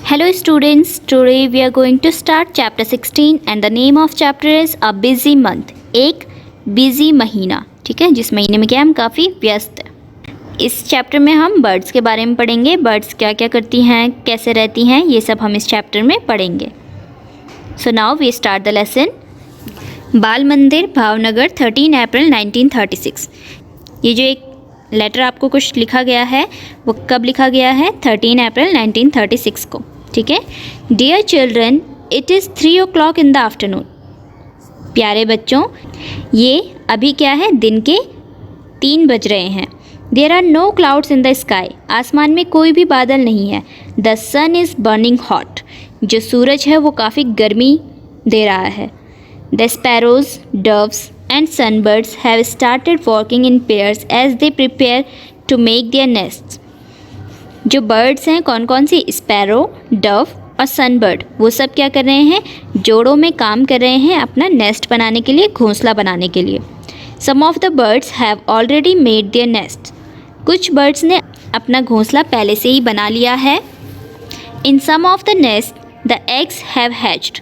Hello students, today we are going to start chapter 16 and the name of chapter is a busy month. एक busy महीना, ठीक है, जिस महीने में क्या हम काफ़ी व्यस्त हैं। इस चैप्टर में हम बर्ड्स के बारे में पढ़ेंगे, बर्ड्स क्या क्या करती हैं, कैसे रहती हैं, ये सब हम इस चैप्टर में पढ़ेंगे। So now we start the lesson. Bal Mandir Bhavnagar 13 अप्रैल 1936। ये जो एक लेटर आपको कुछ लिखा गया है वो कब लिखा गया है? 13 अप्रैल 1936 को, ठीक है। Dear children, it is 3 o'clock in the afternoon. प्यारे बच्चों, ये अभी क्या है? दिन के 3 बज रहे हैं। There are no clouds in the sky. आसमान में कोई भी बादल नहीं है। The sun is burning hot. जो सूरज है वो काफ़ी गर्मी दे रहा है। The sparrows, doves and sunbirds have started walking in pairs as they prepare to make their nests. जो बर्ड्स हैं कौन कौन सी? स्पैरो, डव और सनबर्ड, वो सब क्या कर रहे हैं? जोड़ों में काम कर रहे हैं अपना नेस्ट बनाने के लिए, घोंसला बनाने के लिए। Some of the birds have already made their nests. कुछ बर्ड्स ने अपना घोंसला पहले से ही बना लिया है। In some of the nests, the eggs have hatched.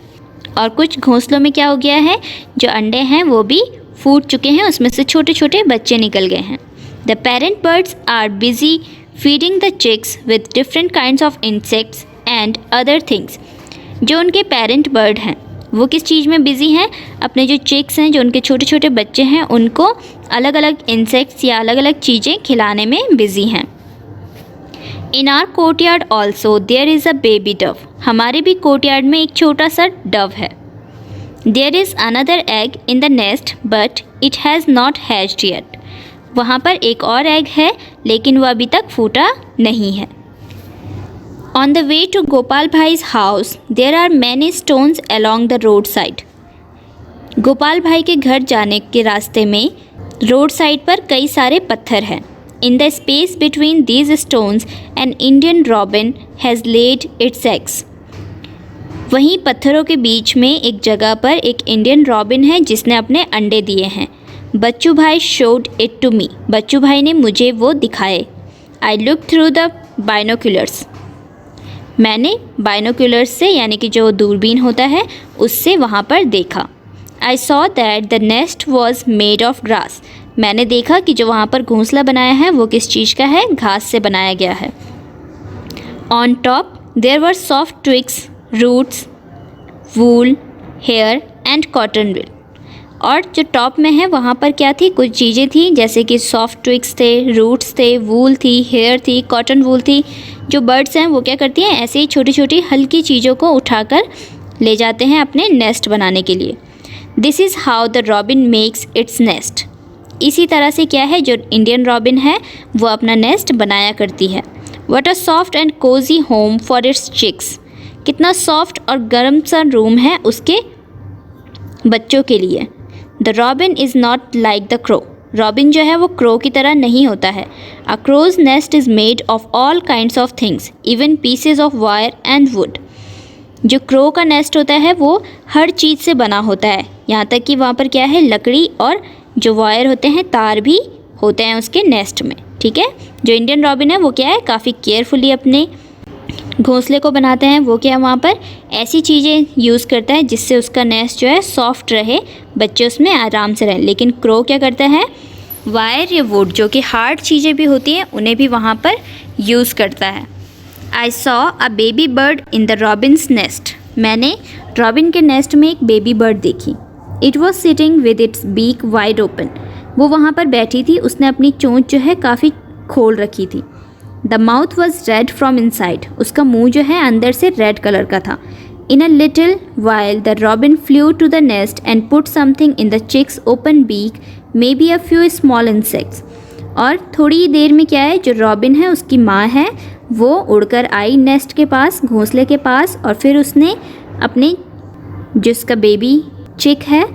और कुछ घोंसलों में क्या हो गया है? जो अंडे हैं वो भी फूट चुके हैं, उसमें से छोटे छोटे बच्चे निकल गए हैं। The parent birds are busy feeding the chicks with different kinds of insects and other things. जो उनके पेरेंट बर्ड हैं वो किस चीज़ में बिज़ी हैं? अपने जो चिक्स हैं, जो उनके छोटे छोटे बच्चे हैं, उनको अलग अलग इंसेक्ट्स या अलग अलग चीज़ें खिलाने में बिज़ी हैं। In our courtyard also there is a baby dove. हमारे भी कोर्टयार्ड में एक छोटा सा डव है। There is another egg in the nest but it has not hatched yet. वहाँ पर एक और एग है लेकिन वह अभी तक फूटा नहीं है। On the way to Gopal bhai's house there are many stones along the road side. Gopal bhai के घर जाने के रास्ते में रोड साइड पर कई सारे पत्थर हैं। In the space between these stones, an Indian robin has laid its eggs. वहीं पत्थरों के बीच में एक जगह पर एक इंडियन रॉबिन है जिसने अपने अंडे दिए हैं। बच्चू भाई showed it to me. बच्चू भाई ने मुझे वो दिखाए। I looked through the binoculars. मैंने बाइनोकुलर्स से, यानी कि जो दूरबीन होता है, उससे वहाँ पर देखा। I saw that the nest was made of grass. मैंने देखा कि जो वहाँ पर घोंसला बनाया है वो किस चीज़ का है? घास से बनाया गया है। On top there were soft twigs, roots, wool, hair and cotton wool. और जो टॉप में है वहाँ पर क्या थी? कुछ चीज़ें थी जैसे कि सॉफ्ट ट्विग्स थे, रूट्स थे, वूल थी, हेयर थी, कॉटन वूल थी। जो बर्ड्स हैं वो क्या करती हैं? ऐसे ही छोटी छोटी हल्की चीज़ों को उठाकर ले जाते हैं अपने नेस्ट बनाने के लिए। This is how the robin makes its nest. इसी तरह से क्या है, जो इंडियन रॉबिन है वो अपना नेस्ट बनाया करती है। What a soft and cosy home for its chicks. कितना सॉफ्ट और गर्म सा रूम है उसके बच्चों के लिए। The robin is not like the crow. Robin जो है वो क्रो की तरह नहीं होता है। A crow's nest is made of all kinds of things even pieces of wire and wood. जो क्रो का नेस्ट होता है वो हर चीज़ से बना होता है, यहाँ तक कि वहाँ पर क्या है, लकड़ी और जो वायर होते हैं, तार भी होते हैं उसके नेस्ट में, ठीक है। जो इंडियन रॉबिन है वो क्या है, काफ़ी केयरफुली अपने घोंसले को बनाते हैं। वो क्या है, वहाँ पर ऐसी चीज़ें यूज़ करता है जिससे उसका नेस्ट जो है सॉफ्ट रहे, बच्चे उसमें आराम से रहें। लेकिन क्रो क्या करता है, वायर या वुड जो कि हार्ड चीज़ें भी होती हैं उन्हें भी वहाँ पर यूज़ करता है। I saw a baby bird in the robin's nest. मैंने रॉबिन के नेस्ट में एक बेबी बर्ड देखी। It was sitting with its beak wide open. वो वहाँ पर बैठी थी, उसने अपनी चोंच जो है काफ़ी खोल रखी थी। The mouth was red from inside. उसका मुंह जो है अंदर से रेड कलर का था। In a little while the robin flew to the nest and put something in the chicks open beak, maybe a few small insects. और थोड़ी देर में क्या है, जो रॉबिन है उसकी माँ है वो उड़कर आई नेस्ट के पास, घोंसले के पास, और फिर उसने अपने जिसका बेबी चिक है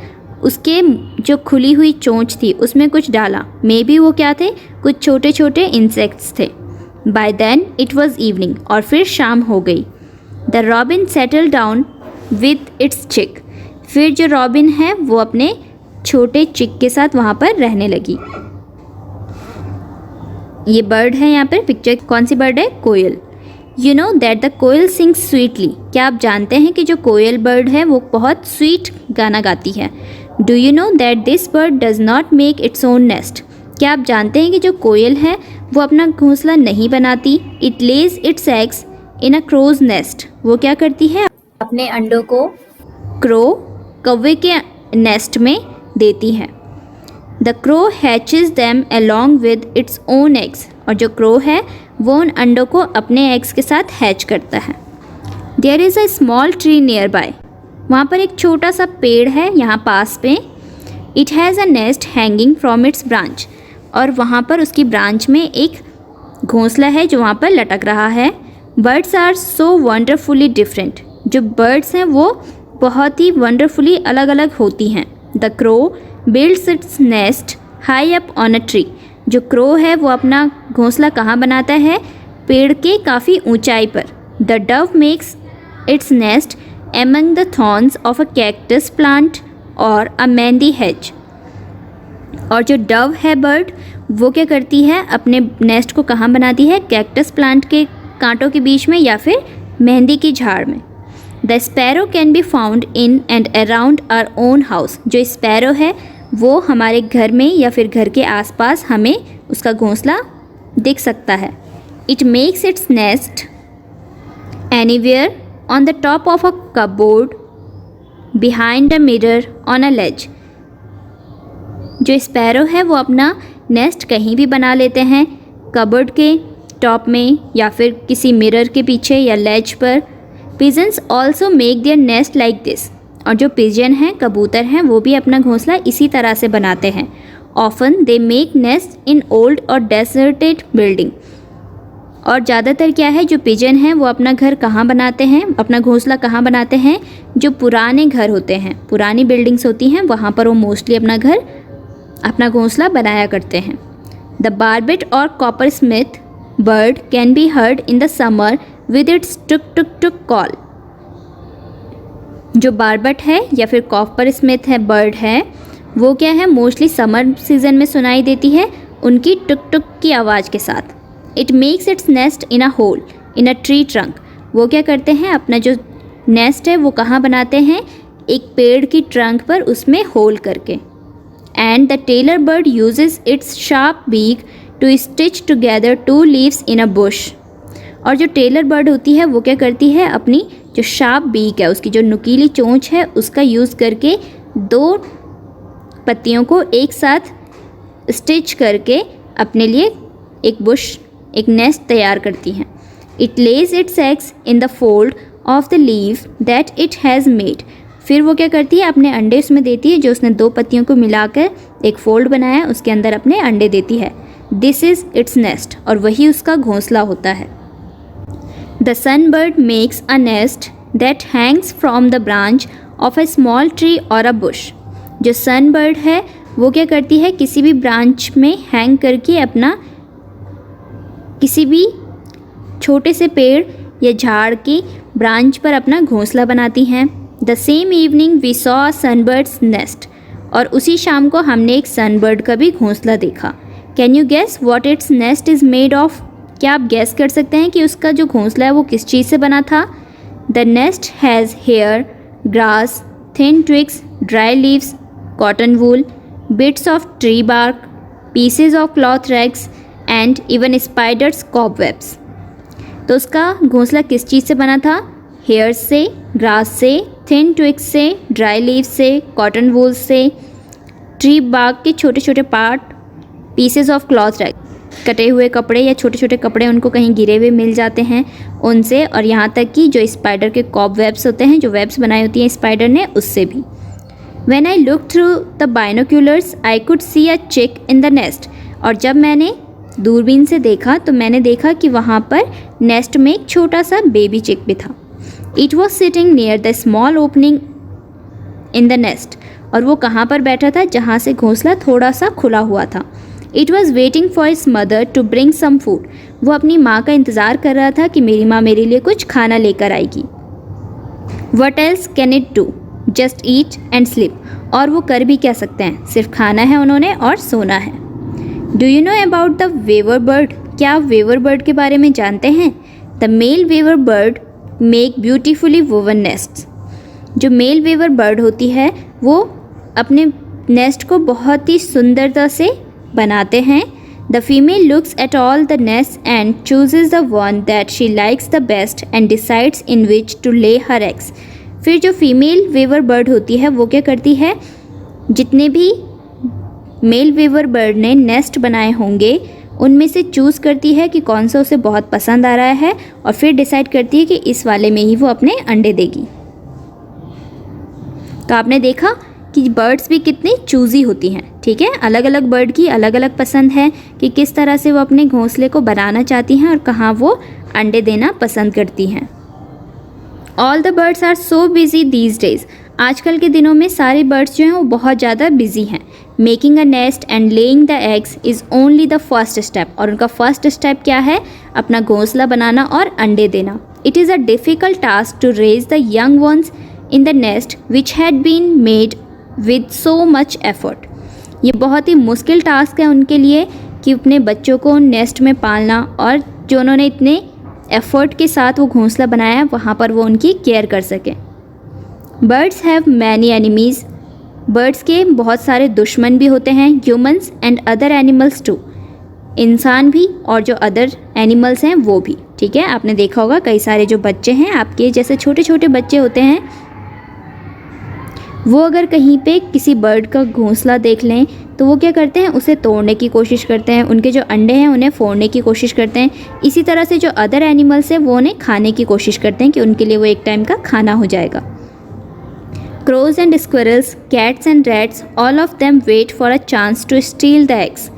उसके जो खुली हुई चोंच थी उसमें कुछ डाला। मे बी वो क्या थे, कुछ छोटे छोटे इंसेक्ट्स थे। By then it was evening. और फिर शाम हो गई। The robin settle down with its chick. फिर जो रॉबिन है वो अपने छोटे चिक के साथ वहाँ पर रहने लगी। ये बर्ड है, यहाँ पर पिक्चर कौन सी बर्ड है? कोयल। You know that the koel sings sweetly, क्या आप जानते हैं कि जो कोयल बर्ड है वो बहुत स्वीट गाना गाती है। Do you know that this bird does not make its own nest, क्या आप जानते हैं कि जो कोयल है वो अपना घोंसला नहीं बनाती। It lays its eggs in a crow's nest, वो क्या करती है अपने अंडों को क्रो कौवे के नेस्ट में देती है। The crow hatches them along with its own eggs, और जो क्रो है वो उन अंडों को अपने एग्स के साथ हैच करता है। There is a small tree nearby, वहाँ पर एक छोटा सा पेड़ है यहाँ पास में। It has a nest hanging from its branch, और वहाँ पर उसकी ब्रांच में एक घोंसला है जो वहाँ पर लटक रहा है। Birds are so wonderfully different, जो बर्ड्स हैं वो बहुत ही वंडरफुली अलग अलग होती हैं। The crow builds its nest high up on a tree, जो क्रो है वो अपना घोंसला कहाँ बनाता है, पेड़ के काफ़ी ऊंचाई पर। The Dove makes its nest among the thorns of a cactus plant और अ मेहंदी हेज, और जो डव है बर्ड वो क्या करती है अपने नेस्ट को कहाँ बनाती है, कैक्टस प्लांट के कांटों के बीच में या फिर मेहंदी की झाड़ में। The sparrow can be found in and around our own house, जो स्पैरो है वो हमारे घर में या फिर घर के आसपास हमें उसका घोंसला दिख सकता है। It makes its nest anywhere on the top of a cupboard behind a mirror on a ledge, जो स्पैरो है वो अपना नेस्ट कहीं भी बना लेते हैं, कबर्ड के टॉप में या फिर किसी मिरर के पीछे या लेज पर। Pigeons also make their nest like this, और जो पिजन हैं कबूतर हैं वो भी अपना घोंसला इसी तरह से बनाते हैं। Often they make nest in old और डेजर्टेड बिल्डिंग, और ज़्यादातर क्या है जो पिजन हैं वो अपना घर कहाँ बनाते हैं, अपना घोंसला कहाँ बनाते हैं, जो पुराने घर होते हैं, पुरानी बिल्डिंग्स होती हैं वहाँ पर वो मोस्टली अपना घोंसला बनाया करते हैं। द बार्बेट और copper Smith bird can be heard in the summer with its took took took call, जो बार्बट है या फिर कॉपर स्मिथ है बर्ड है वो क्या है मोस्टली समर सीजन में सुनाई देती है उनकी टुक टुक की आवाज़ के साथ। It makes its nest in a hole in a tree trunk, वो क्या करते हैं अपना जो नेस्ट है वो कहाँ बनाते हैं, एक पेड़ की ट्रंक पर उसमें होल करके। And the tailor bird uses its sharp beak to stitch together two leaves in a bush, और जो टेलर बर्ड होती है वो क्या करती है अपनी जो शार्प बीक है उसकी जो नुकीली चोंच है उसका यूज़ करके दो पत्तियों को एक साथ स्टिच करके अपने लिए एक बुश एक नेस्ट तैयार करती हैं। It lays its eggs in the fold of the leave that it has made, फिर वो क्या करती है अपने अंडे उसमें देती है जो उसने दो पत्तियों को मिलाकर एक फोल्ड बनाया उसके अंदर अपने अंडे देती है। दिस इज़ इट्स नेस्ट, और वही उसका घोंसला होता है। The sun bird makes a nest that hangs from the branch of a small tree और अ बुश, जो सन बर्ड है वो क्या करती है किसी भी ब्रांच में हैंग करके अपना किसी भी छोटे से पेड़ या झाड़ की ब्रांच पर अपना घोंसला बनाती हैं। The same evening we saw a sunbird's nest, और उसी शाम को हमने एक सनबर्ड का भी घोंसला देखा। Can you guess what its nest is made of, क्या आप गेस कर सकते हैं कि उसका जो घोंसला है वो किस चीज़ से बना था। The nest has hair, grass, thin twigs, dry leaves, cotton wool, bits of tree bark, pieces of cloth rags and even spider's cobwebs. तो उसका घोंसला किस चीज़ से बना था, हेयर्स से, ग्रास से, थिन ट्विग्स से, ड्राई लीव्स से, कॉटन वूल से, ट्री बार्क के छोटे छोटे part, pieces of cloth rag, कटे हुए कपड़े या छोटे छोटे कपड़े उनको कहीं गिरे हुए मिल जाते हैं उनसे, और यहाँ तक कि जो स्पाइडर के कॉब वेब्स होते हैं जो वेब्स बनाई होती हैं स्पाइडर ने उससे भी। When I looked through the binoculars, I could see a chick in the nest, और जब मैंने दूरबीन से देखा तो मैंने देखा कि वहाँ पर नेस्ट में एक छोटा सा बेबी चिक भी था। It was sitting near the small opening in the nest, और वो कहाँ पर बैठा था जहाँ से घोंसला थोड़ा सा खुला हुआ था। It was waiting for its mother to bring some food, वो अपनी माँ का इंतज़ार कर रहा था कि मेरी माँ मेरे लिए कुछ खाना लेकर आएगी। What else can it do? Just eat and sleep, और वो कर भी क्या सकते हैं, सिर्फ खाना है उन्होंने और सोना है। Do you know about the weaver bird? क्या आप वेवर बर्ड के बारे में जानते हैं? The male weaver bird make beautifully woven nests. जो मेल वेवर बर्ड होती है वो अपने नेस्ट को बहुत ही सुंदरता से बनाते हैं। The female looks at all the nest and chooses the one that she likes the best and decides in which to lay her eggs. फिर जो फीमेल वेवर बर्ड होती है वो क्या करती है, जितने भी मेल वेवर बर्ड ने नेस्ट बनाए होंगे उनमें से चूज़ करती है कि कौन सा उसे बहुत पसंद आ रहा है और फिर डिसाइड करती है कि इस वाले में ही वो अपने अंडे देगी। तो आपने देखा कि बर्ड्स भी कितनी चूज़ी होती हैं, ठीक है। अलग अलग बर्ड की अलग अलग पसंद है कि किस तरह से वो अपने घोंसले को बनाना चाहती हैं और कहाँ वो अंडे देना पसंद करती हैं। All the birds are so busy these days. आजकल के दिनों में सारे बर्ड्स जो हैं वो बहुत ज़्यादा बिजी हैं। Making a nest and laying the eggs is only the first step. और उनका फर्स्ट स्टेप क्या है, अपना घोंसला बनाना और अंडे देना। It is a difficult task to raise the young ones in the nest which had been made with so much effort. ये बहुत ही मुश्किल टास्क है उनके लिए कि अपने बच्चों को नेस्ट में पालना और जो उन्होंने इतने एफर्ट के साथ वो घोंसला बनाया है वहाँ पर वो उनकी केयर कर सकें। Birds have many enemies. Birds के बहुत सारे दुश्मन भी होते हैं, humans and other animals too. इंसान भी और जो अदर एनिमल्स हैं वो भी, ठीक है। आपने देखा होगा कई सारे जो बच्चे हैं आपके जैसे छोटे छोटे बच्चे होते हैं, वो अगर कहीं पे किसी बर्ड का घोंसला देख लें तो वो क्या करते हैं, उसे तोड़ने की कोशिश करते हैं, उनके जो अंडे हैं उन्हें फोड़ने की कोशिश करते हैं। इसी तरह से जो अदर एनिमल्स हैं वो उन्हें खाने की कोशिश करते हैं कि उनके लिए वो एक टाइम का खाना हो जाएगा। Crows and squirrels, cats and rats, all of them wait for a chance to steal the eggs.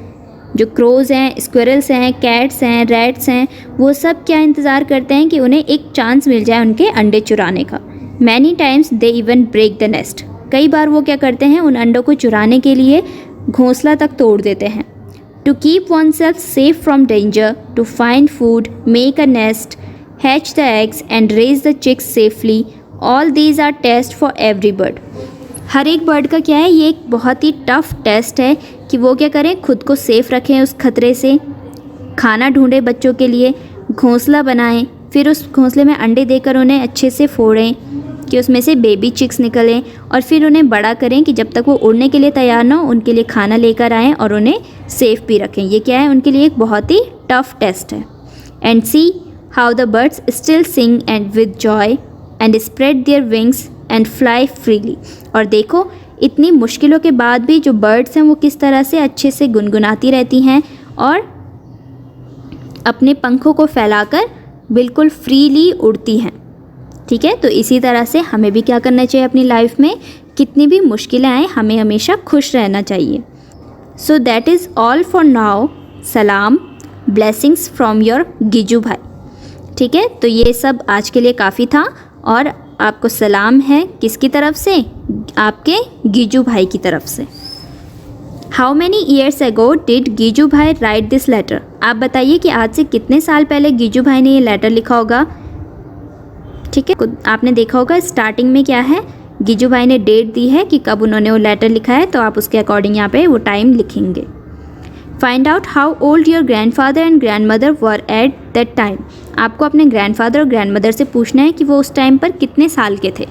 जो क्रोज हैं, स्क्विरल्स हैं, कैट्स हैं, रैट्स हैं, वो सब क्या इंतज़ार करते हैं कि उन्हें एक चांस मिल जाए उनके अंडे चुराने का। Many times they even break the nest. कई बार वो क्या करते हैं, उन अंडों को चुराने के लिए घोंसला तक तोड़ देते हैं। To keep oneself safe from danger, to find food, make a nest, hatch the eggs and raise the chicks safely. All these are tests for every bird. हर एक बर्ड का क्या है, ये एक बहुत ही टफ टेस्ट है कि वो क्या करें, खुद को सेफ़ रखें उस खतरे से, खाना ढूंढें बच्चों के लिए, घोंसला बनाएं, फिर उस घोंसले में अंडे देकर उन्हें अच्छे से फोड़ें कि उसमें से बेबी चिक्स निकलें और फिर उन्हें बड़ा करें कि जब तक वो उड़ने के लिए तैयार ना हो उनके लिए खाना लेकर आएँ और उन्हें सेफ़ भी रखें। ये क्या है, उनके लिए एक बहुत ही टफ टेस्ट है। And see how the birds still sing and with Joy and spread their wings and fly freely. और देखो इतनी मुश्किलों के बाद भी जो बर्ड्स हैं वो किस तरह से अच्छे से गुनगुनाती रहती हैं और अपने पंखों को फैलाकर बिल्कुल फ्रीली उड़ती हैं, ठीक है। तो इसी तरह से हमें भी क्या करना चाहिए अपनी लाइफ में, कितनी भी मुश्किलें आए हमें हमेशा खुश रहना चाहिए। So that is all for now. सलाम, ब्लेसिंग्स फ्रॉम योर गिजू भाई, ठीक है। तो ये सब आज के लिए काफ़ी था और आपको सलाम है किसकी तरफ से, आपके गिजू भाई की तरफ से। How many years ago did Giju bhai write this letter. आप बताइए कि आज से कितने साल पहले गिजू भाई ने ये लेटर लिखा होगा, ठीक है। आपने देखा होगा स्टार्टिंग में क्या है, गिजू भाई ने डेट दी है कि कब उन्होंने वो लेटर लिखा है, तो आप उसके अकॉर्डिंग यहाँ पे वो टाइम लिखेंगे। Find out how old your grandfather and grandmother were at that time. आपको अपने ग्रैंडफादर और ग्रैंडमदर से पूछना है कि वो उस टाइम पर कितने साल के थे।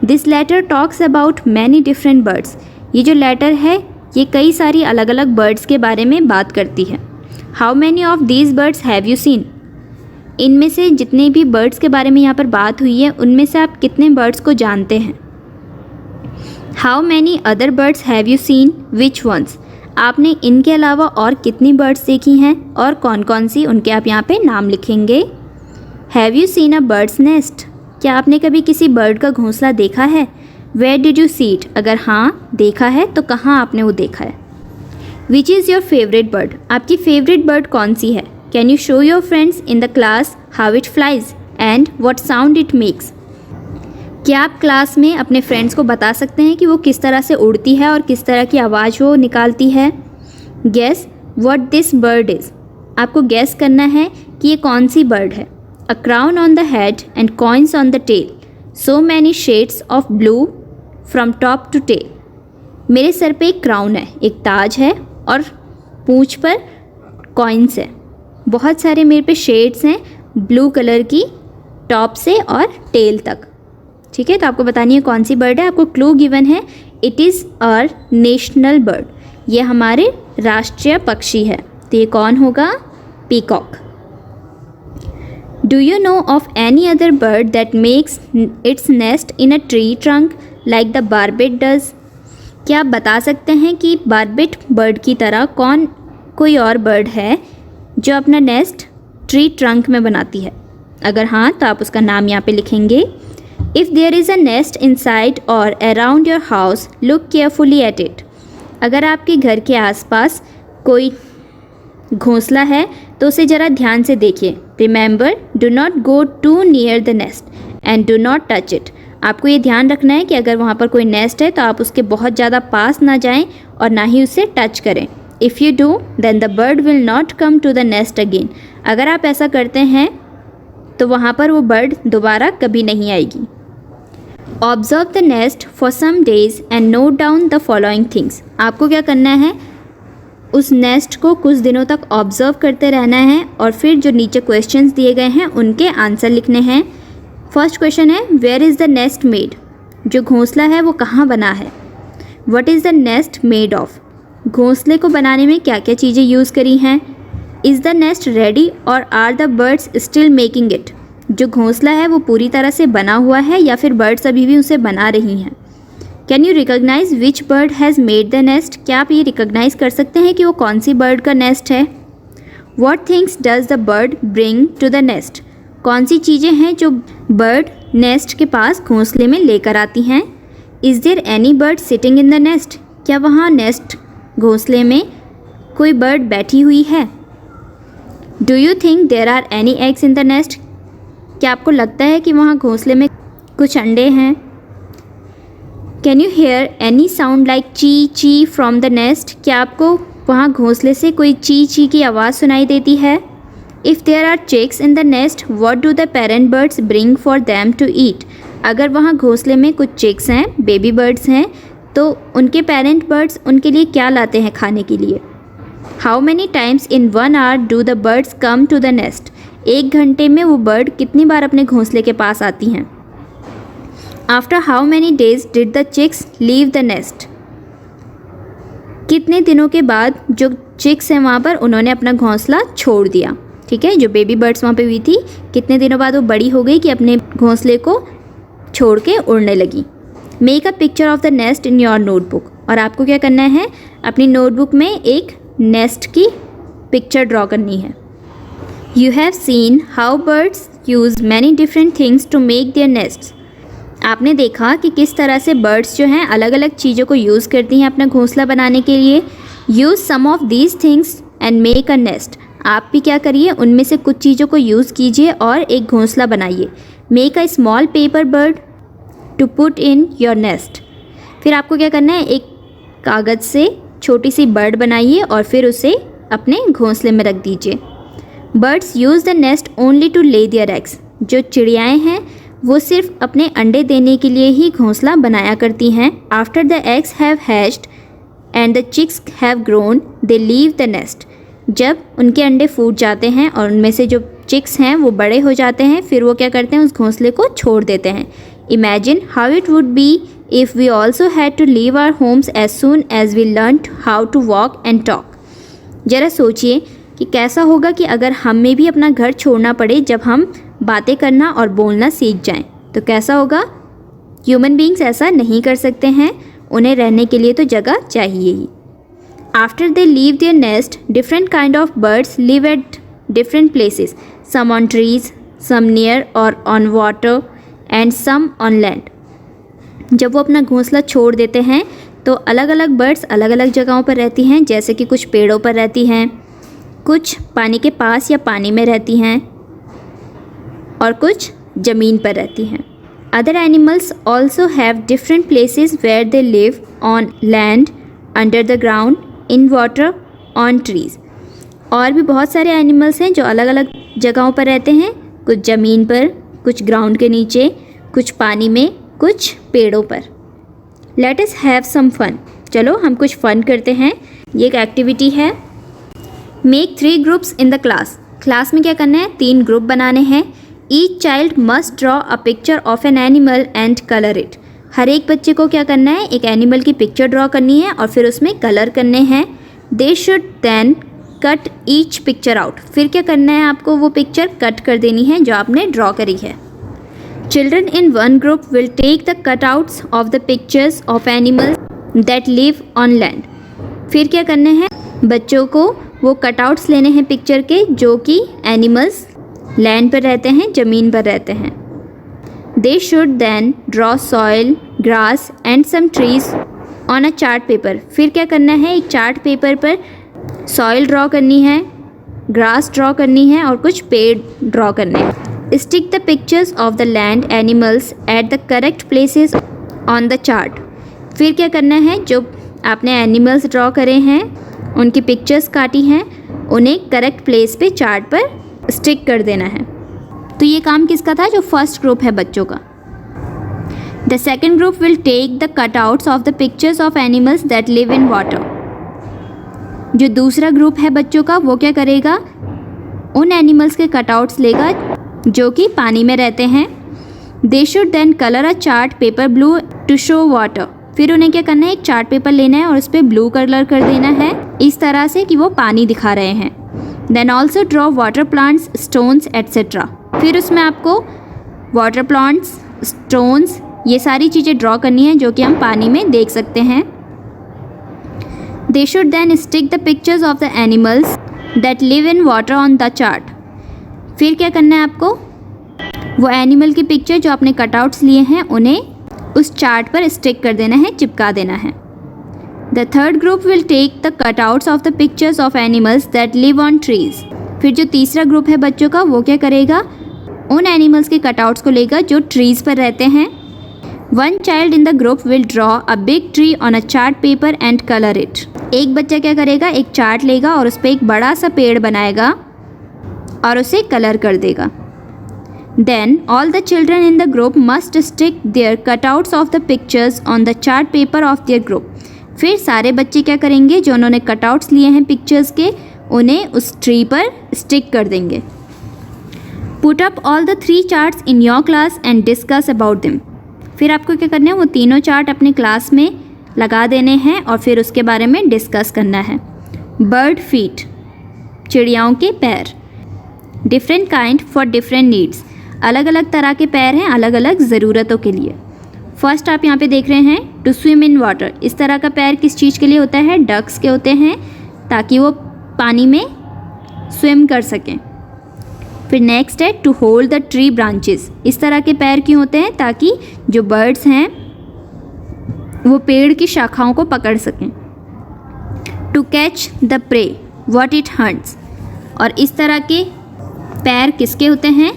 This letter talks about many different birds. ये जो लेटर है ये कई सारी अलग अलग बर्ड्स के बारे में बात करती है। How many of these birds have you scene. इनमें से जितने भी बर्ड्स के बारे में यहाँ पर बात हुई है उनमें से आप कितने बर्ड्स को जानते हैं। How many other birds have you seen, which ones. आपने इनके अलावा और कितनी बर्ड्स देखी हैं और कौन कौन सी, उनके आप यहाँ पे नाम लिखेंगे। Have you seen a bird's nest. क्या आपने कभी किसी बर्ड का घोंसला देखा है। Where did you see it. अगर हाँ देखा है तो कहाँ आपने वो देखा है। Which is your favourite bird. आपकी फेवरेट बर्ड कौन सी है। Can you show your friends in the class how it flies and what sound it makes. क्या आप क्लास में अपने फ्रेंड्स को बता सकते हैं कि वो किस तरह से उड़ती है और किस तरह की आवाज़ वो निकालती है। Guess what this bird is. आपको गेस करना है कि ये कौन सी बर्ड है। A crown on the head and coins on the tail, so many shades of blue from top to tail. मेरे सर पे एक क्राउन है, एक ताज है और पूंछ पर कॉइन्स है, बहुत सारे मेरे पे शेड्स हैं ब्लू कलर की टॉप से और टेल तक। ठीक है, तो आपको बतानी है कौन सी बर्ड है। आपको क्लू गिवन है, it is our national bird, ये हमारे राष्ट्रीय पक्षी है। तो ये कौन होगा? Peacock. Do you know of any other bird that makes its nest in a tree trunk like the barbet does? क्या आप बता सकते हैं कि बारबेट बर्ड की तरह कोई और बर्ड है जो अपना नेस्ट ट्री ट्रंक में बनाती है? अगर हाँ तो आप उसका नाम यहाँ पे लिखेंगे। If there is a nest inside or around your house, look carefully at it. अगर आपके घर के आसपास कोई घोंसला है तो उसे ज़रा ध्यान से देखिए। Remember, do not go too near the nest and do not touch it. आपको ये ध्यान रखना है कि अगर वहाँ पर कोई नेस्ट है तो आप उसके बहुत ज़्यादा पास ना जाएं और ना ही उसे टच करें। If you do then the bird will not come to the nest again. अगर आप ऐसा करते हैं तो वहाँ पर वो बर्ड दोबारा कभी नहीं आएगी। Observe the nest for some days and note down the following things. आपको क्या करना है, उस नेस्ट को कुछ दिनों तक ऑब्जर्व करते रहना है और फिर जो नीचे क्वेश्चंस दिए गए हैं उनके आंसर लिखने हैं। फर्स्ट क्वेश्चन है, where is the nest made? जो घोंसला है वो कहाँ बना है? What is the nest made of? घोंसले को बनाने में क्या क्या चीज़ें यूज़ करी हैं? इज़ द नेस्ट रेडी और are the birds still making it? जो घोंसला है वो पूरी तरह से बना हुआ है या फिर बर्ड्स अभी भी उसे बना रही हैं? Can you recognise which bird has made the nest? क्या आप ये रिकॉग्नाइज कर सकते हैं कि वो कौन सी बर्ड का नेस्ट है? What things does the bird bring to the nest? कौन सी चीज़ें हैं जो बर्ड नेस्ट के पास घोंसले में लेकर आती हैं? Is there any bird sitting in the nest? क्या वहाँ नेस्ट घोंसले में कोई बर्ड बैठी हुई है? Do you think there are any eggs in the nest? क्या आपको लगता है कि वहाँ घोंसले में कुछ अंडे हैं? Can you hear any sound like chee chee from the nest? क्या आपको वहाँ घोंसले से कोई ची ची की आवाज़ सुनाई देती है? If there are chicks in the nest, what do the parent birds bring for them to eat? अगर वहाँ घोंसले में कुछ चिक्स हैं, बेबी बर्ड्स हैं, तो उनके पेरेंट बर्ड्स उनके लिए क्या लाते हैं खाने के लिए? How many times in 1 hour do the birds come to the nest? 1 घंटे में वो बर्ड कितनी बार अपने घोंसले के पास आती हैं? After how many days did the chicks leave the nest? कितने दिनों के बाद जो चिक्स हैं वहाँ पर उन्होंने अपना घोंसला छोड़ दिया? ठीक है, जो बेबी बर्ड्स वहाँ पे हुई थी, कितने दिनों बाद वो बड़ी हो गई कि अपने घोंसले को छोड़ के उड़ने लगी? Make a picture of the nest in your notebook. और आपको क्या करना है, अपनी नोटबुक में एक नेस्ट की पिक्चर ड्रॉ करनी है। You have seen how birds use many different things to make their nests. आपने देखा कि किस तरह से बर्ड्स जो हैं अलग अलग चीज़ों को यूज़ करती हैं अपना घोंसला बनाने के लिए। Use some of these things and make a nest. आप भी क्या करिए, उनमें से कुछ चीज़ों को यूज़ कीजिए और एक घोंसला बनाइए। Make a small paper bird to put in your nest. फिर आपको क्या करना है, एक कागज़ से छोटी सी बर्ड बनाइए और फिर उसे अपने घोंसले में रख दीजिए। Birds use the nest only to lay their eggs. जो चिड़ियाएँ हैं वो सिर्फ अपने अंडे देने के लिए ही घोंसला बनाया करती हैं। After the eggs have hatched and the chicks have grown they leave the nest. जब उनके अंडे फूट जाते हैं और उनमें से जो चिक्स हैं वो बड़े हो जाते हैं, फिर वो क्या करते हैं, उस घोंसले को छोड़ देते हैं। Imagine how it would be if we also had to leave our homes as soon as we learned how to walk and talk. ज़रा सोचिए कि कैसा होगा कि अगर हमें भी अपना घर छोड़ना पड़े जब हम बातें करना और बोलना सीख जाएं, तो कैसा होगा। ह्यूमन बींग्स ऐसा नहीं कर सकते हैं, उन्हें रहने के लिए तो जगह चाहिए ही। After they leave their nest, different kind of birds live at different places, some on trees, some near or on water and some on land. जब वो अपना घोंसला छोड़ देते हैं तो अलग अलग बर्ड्स अलग अलग जगहों पर रहती हैं, जैसे कि कुछ पेड़ों पर रहती हैं, कुछ पानी के पास या पानी में रहती हैं और कुछ ज़मीन पर रहती हैं। Other animals also have different places where they live, on land, under the ground, in water, on trees. और भी बहुत सारे एनिमल्स हैं जो अलग अलग जगहों पर रहते हैं, कुछ ज़मीन पर, कुछ ग्राउंड के नीचे, कुछ पानी में, कुछ पेड़ों पर। Let us have some fun. चलो हम कुछ फ़न करते हैं। ये एक एक्टिविटी है। Make 3 groups in the class. Class में क्या करना है, 3 ग्रुप बनाने हैं। Each child must draw a picture of an animal and colour it. हर एक बच्चे को क्या करना है, एक एनिमल की पिक्चर ड्रॉ करनी है और फिर उसमें कलर करने हैं। They should then cut each picture out. फिर क्या करना है, आपको वो पिक्चर कट कर देनी है जो आपने ड्रॉ करी है। Children in one group will take the cutouts of the pictures of animals that live on land. फिर क्या करने हैं, बच्चों को वो कटआउट्स लेने हैं पिक्चर के जो कि एनिमल्स लैंड पर रहते हैं, ज़मीन पर रहते हैं। They should then draw soil, grass and some trees on a chart paper. फिर क्या करना है, एक चार्ट पेपर पर सॉइल ड्रॉ करनी है, ग्रास ड्रॉ करनी है और कुछ पेड़ ड्रॉ करने हैं। Stick the pictures of the land animals at the correct places on the chart. फिर क्या करना है, जो आपने एनिमल्स ड्रॉ करे हैं, उनकी पिक्चर्स काटी हैं, उन्हें करेक्ट प्लेस पे चार्ट पर स्टिक कर देना है। तो ये काम किसका था, जो फर्स्ट ग्रुप है बच्चों का। The second group will take the cutouts of the pictures of animals that live in water. जो दूसरा ग्रुप है बच्चों का, वो क्या करेगा, उन एनिमल्स के कटआउट्स लेगा जो कि पानी में रहते हैं। They should then colour a chart paper blue to show water. फिर उन्हें क्या करना है, एक चार्ट पेपर लेना है और उस पर ब्लू कलर कर देना है इस तरह से कि वो पानी दिखा रहे हैं। Then also draw water plants, stones etcetera. फिर उसमें आपको वाटर प्लांट्स, स्टोन्स, ये सारी चीज़ें ड्रॉ करनी है जो कि हम पानी में देख सकते हैं। They should then stick the pictures of the animals that live in water on the chart. फिर क्या करना है आपको, वो एनिमल की पिक्चर जो आपने कटआउट्स लिए हैं उन्हें उस चार्ट पर स्टिक कर देना है, चिपका देना है। The third group will take the cutouts of the pictures of animals that live on trees. फिर जो तीसरा ग्रुप है बच्चों का, वो क्या करेगा, उन एनिमल्स के कटआउट्स को लेगा जो ट्रीज़ पर रहते हैं। One child in the group will draw a big tree on a chart paper and colour it. एक बच्चा क्या करेगा, एक चार्ट लेगा और उस पर एक बड़ा सा पेड़ बनाएगा और उसे कलर कर देगा। Then all the children in the group must stick their cutouts of the pictures on the chart paper of their group. फिर सारे बच्चे क्या करेंगे, जो उन्होंने कटआउट्स लिए हैं पिक्चर्स के, उन्हें उस ट्री पर स्टिक कर देंगे। Put up all the 3 charts in your class and discuss about them. फिर आपको क्या करना है, वो तीनों चार्ट अपने क्लास में लगा देने हैं और फिर उसके बारे में डिस्कस करना है। बर्ड फीट, चिड़ियाओं के पैर। Different kind for different needs, अलग अलग तरह के पैर हैं अलग अलग ज़रूरतों के लिए। फर्स्ट आप यहाँ पे देख रहे हैं, टू स्विम इन वाटर। इस तरह का पैर किस चीज़ के लिए होता है, डक्स के होते हैं, ताकि वो पानी में स्विम कर सकें। फिर नेक्स्ट है to hold the tree branches. इस तरह के पैर क्यों होते हैं, ताकि जो बर्ड्स हैं वो पेड़ की शाखाओं को पकड़ सकें। To catch the prey what it hunts. और इस तरह के पैर किसके होते हैं,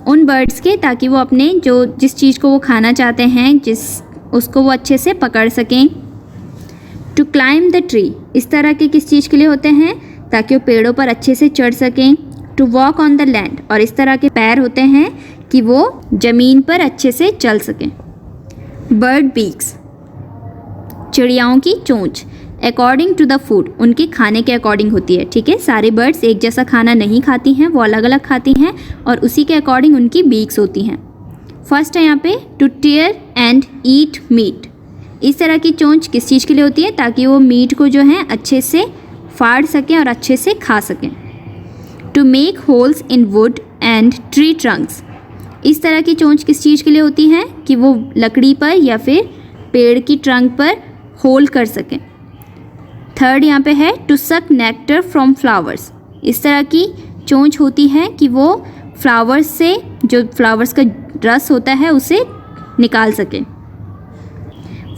उन बर्ड्स के, ताकि वो अपने जो जिस चीज़ को वो खाना चाहते हैं, उसको वो अच्छे से पकड़ सकें। टू क्लाइम द ट्री, इस तरह के किस चीज़ के लिए होते हैं, ताकि वो पेड़ों पर अच्छे से चढ़ सकें। To walk on the land, और इस तरह के पैर होते हैं कि वो ज़मीन पर अच्छे से चल सकें। बर्ड बीक्स, चिड़ियाओं की चोंच। अकॉर्डिंग टू द फूड, उनके खाने के अकॉर्डिंग होती है, ठीक है। सारे बर्ड्स एक जैसा खाना नहीं खाती हैं, वो अलग अलग खाती हैं और उसी के अकॉर्डिंग उनकी बीक्स होती हैं। फर्स्ट है यहाँ पे to tear and eat meat. इस तरह की चोंच किस चीज़ के लिए होती है, ताकि वो मीट को जो है अच्छे से फाड़ सकें और अच्छे से खा सकें। To make holes in wood and tree trunks. इस तरह की चोंच किस चीज़ के लिए होती है, कि वो लकड़ी पर या फिर पेड़ की ट्रंक पर होल कर सकें। थर्ड यहाँ पे है टू सक नेक्टर फ्रॉम फ्लावर्स। इस तरह की चोंच होती है कि वो फ्लावर्स से, जो फ्लावर्स का रस होता है, उसे निकाल सकें।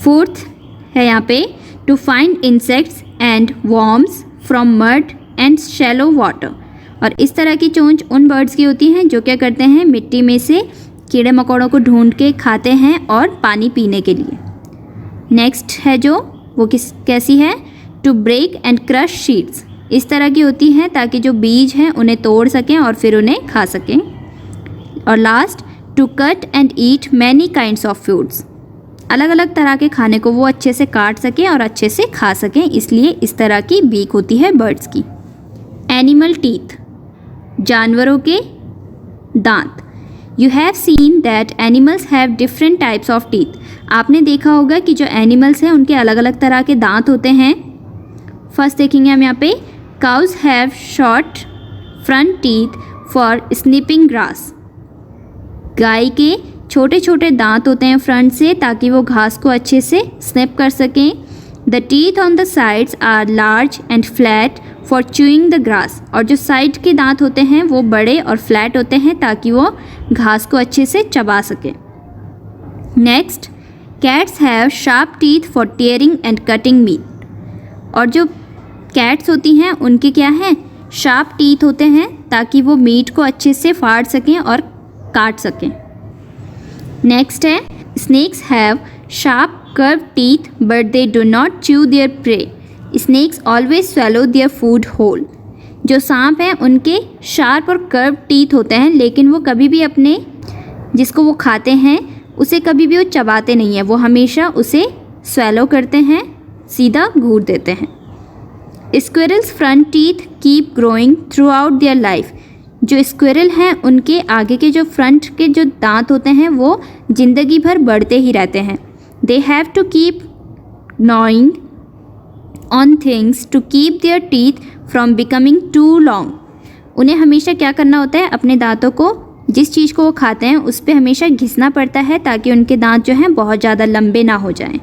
फोर्थ है यहाँ पे to find insects and worms from mud and shallow water. और इस तरह की चोंच उन बर्ड्स की होती हैं जो क्या करते हैं, मिट्टी में से कीड़े मकोड़ों को ढूंढ के खाते हैं और पानी पीने के लिए। नेक्स्ट है जो, वो कैसी है, to break and crush seeds. इस तरह की होती हैं ताकि जो बीज हैं उन्हें तोड़ सकें और फिर उन्हें खा सकें। और last to cut and eat many kinds of foods. अलग अलग तरह के खाने को वो अच्छे से काट सकें और अच्छे से खा सकें, इसलिए इस तरह की बीक होती है बर्ड्स की। एनिमल टीथ, जानवरों के दांत। You have seen that animals have different types of teeth. आपने देखा होगा कि जो एनिमल्स हैं उनके अलग अलग तरह के दांत होते हैं। फर्स्ट देखेंगे हम यहाँ पे, cows have short front teeth for snipping grass. गाय के छोटे छोटे दांत होते हैं फ्रंट से ताकि वो घास को अच्छे से स्निप कर सकें। The teeth on the sides are large and flat for chewing the grass. और जो साइड के दांत होते हैं वो बड़े और फ्लैट होते हैं ताकि वो घास को अच्छे से चबा सकें। Next, cats have sharp teeth for tearing and cutting meat. और जो कैट्स होती हैं उनके क्या हैं, शार्प टीथ होते हैं ताकि वो मीट को अच्छे से फाड़ सकें और काट सकें। नेक्स्ट है, snakes have sharp curve teeth but they do not chew their prey. Snakes always swallow their food whole. जो सांप हैं उनके शार्प और कर्व टीथ होते हैं लेकिन वो कभी भी अपने जिसको वो खाते हैं उसे कभी भी वो चबाते नहीं हैं, वो हमेशा उसे swallow करते हैं, सीधा घूर देते हैं। Squirrels front teeth keep growing through out their life. जो स्क्विरल हैं उनके आगे के जो फ्रंट के जो दांत होते हैं वो ज़िंदगी भर बढ़ते ही रहते हैं। They have to keep gnawing on things to keep their teeth from becoming too long. उन्हें हमेशा क्या करना होता है, अपने दांतों को, जिस चीज़ को वो खाते हैं उस पर हमेशा घिसना पड़ता है ताकि उनके दांत जो हैं बहुत ज़्यादा लंबे ना हो जाएं।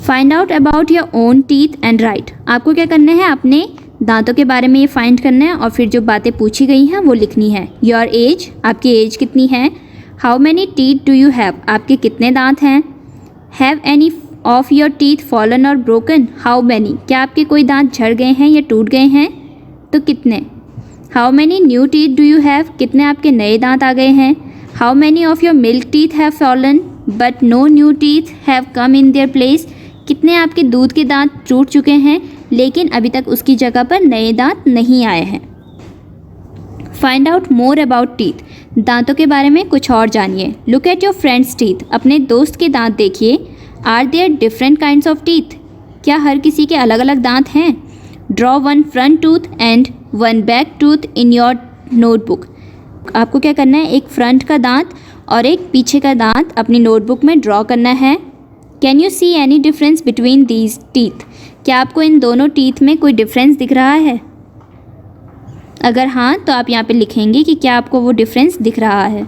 Find out about your own teeth and right. आपको क्या करना है, अपने दांतों के बारे में ये फाइंड करना है और फिर जो बातें पूछी गई हैं वो लिखनी है। योर एज, आपकी एज कितनी है। How many teeth do you have, आपके कितने दांत हैं। Have any of your teeth fallen और ब्रोकन, हाउ मैनी, क्या आपके कोई दांत झड़ गए हैं या टूट गए हैं, तो कितने। How many new teeth do you have, कितने आपके नए दांत आ गए हैं। How many of your milk teeth have fallen but no new teeth have come in their place, कितने आपके दूध के दांत टूट चुके हैं लेकिन अभी तक उसकी जगह पर नए दांत नहीं आए हैं। Find out more about teeth, दांतों के बारे में कुछ और जानिए। Look at your friends teeth, अपने दोस्त के दांत देखिए। Are there different kinds of teeth, क्या हर किसी के अलग अलग दांत हैं। Draw one front tooth and one back tooth in your notebook. आपको क्या करना है, एक फ्रंट का दांत और एक पीछे का दांत अपनी नोटबुक में ड्रॉ करना है। Can you see any difference between these teeth, क्या आपको इन दोनों टीथ में कोई डिफरेंस दिख रहा है। अगर हाँ तो आप यहाँ पे लिखेंगे कि क्या आपको वो डिफरेंस दिख रहा है।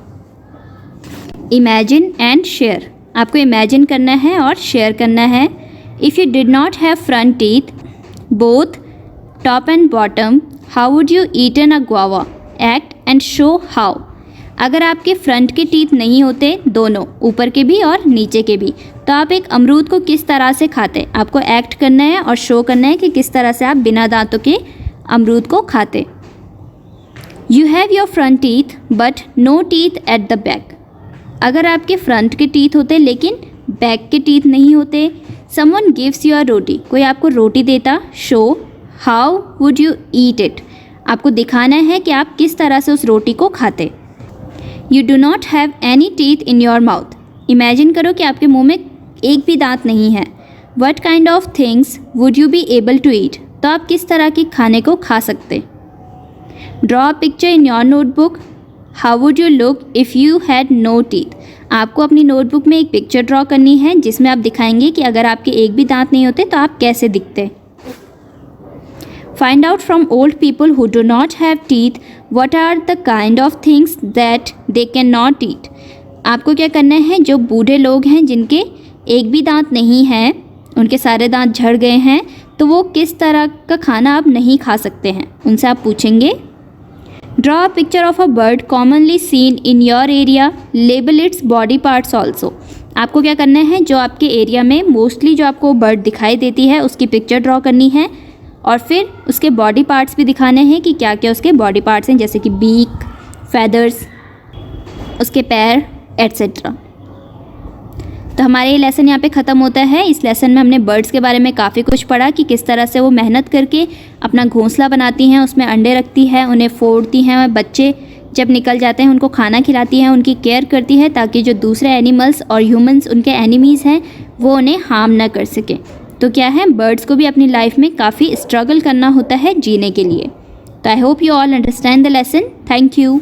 इमेजिन एंड शेयर, आपको इमेजिन करना है और शेयर करना है। If you did not have front teeth both top and bottom, how would you eaten a guava, act and show how. अगर आपके फ्रंट के टीथ नहीं होते, दोनों ऊपर के भी और नीचे के भी, तो आप एक अमरूद को किस तरह से खाते। आपको एक्ट करना है और शो करना है कि किस तरह से आप बिना दांतों के अमरूद को खाते। You have your front teeth but no teeth at the back. अगर आपके फ्रंट के टीथ होते लेकिन बैक के टीथ नहीं होते। समवन गिव्स यू अ रोटी, कोई आपको रोटी देता। Show how would you eat it, आपको दिखाना है कि आप किस तरह से उस रोटी को खाते। You do not have any teeth in your mouth, imagine करो कि आपके मुंह में एक भी दांत नहीं है। What kind of things would you be able to eat, तो आप किस तरह के खाने को खा सकते। Draw a picture in your notebook, how would you look if you had no teeth. आपको अपनी नोटबुक में एक पिक्चर ड्रॉ करनी है जिसमें आप दिखाएंगे कि अगर आपके एक भी दांत नहीं होते तो आप कैसे दिखते। Find out from old people who do not have teeth what are the kind of things that they can not eat. आपको क्या करना है, जो बूढ़े लोग हैं जिनके एक भी दांत नहीं है, उनके सारे दांत झड़ गए हैं, तो वो किस तरह का खाना आप नहीं खा सकते हैं, उनसे आप पूछेंगे। Draw a picture of a bird commonly seen in your area, label its body parts also. आपको क्या करना है, जो आपके एरिया में मोस्टली जो आपको बर्ड दिखाई देती है उसकी पिक्चर ड्रॉ करनी है और फिर उसके बॉडी पार्ट्स भी दिखाने हैं कि क्या क्या उसके बॉडी पार्ट्स हैं, जैसे कि बीक, फेदर्स, उसके पैर एट्सेट्रा। तो हमारे ये लेसन यहाँ पे ख़त्म होता है। इस लेसन में हमने बर्ड्स के बारे में काफ़ी कुछ पढ़ा कि किस तरह से वो मेहनत करके अपना घोंसला बनाती हैं, उसमें अंडे रखती है, उन्हें फोड़ती हैं, बच्चे जब निकल जाते हैं उनको खाना खिलाती हैं, उनकी केयर करती है ताकि जो दूसरे एनिमल्स और ह्यूमंस उनके एनिमीज़ हैं वो उन्हें हार्म ना कर सकें। तो क्या है, बर्ड्स को भी अपनी लाइफ में काफ़ी स्ट्रगल करना होता है जीने के लिए। तो I hope you all understand the lesson. Thank you.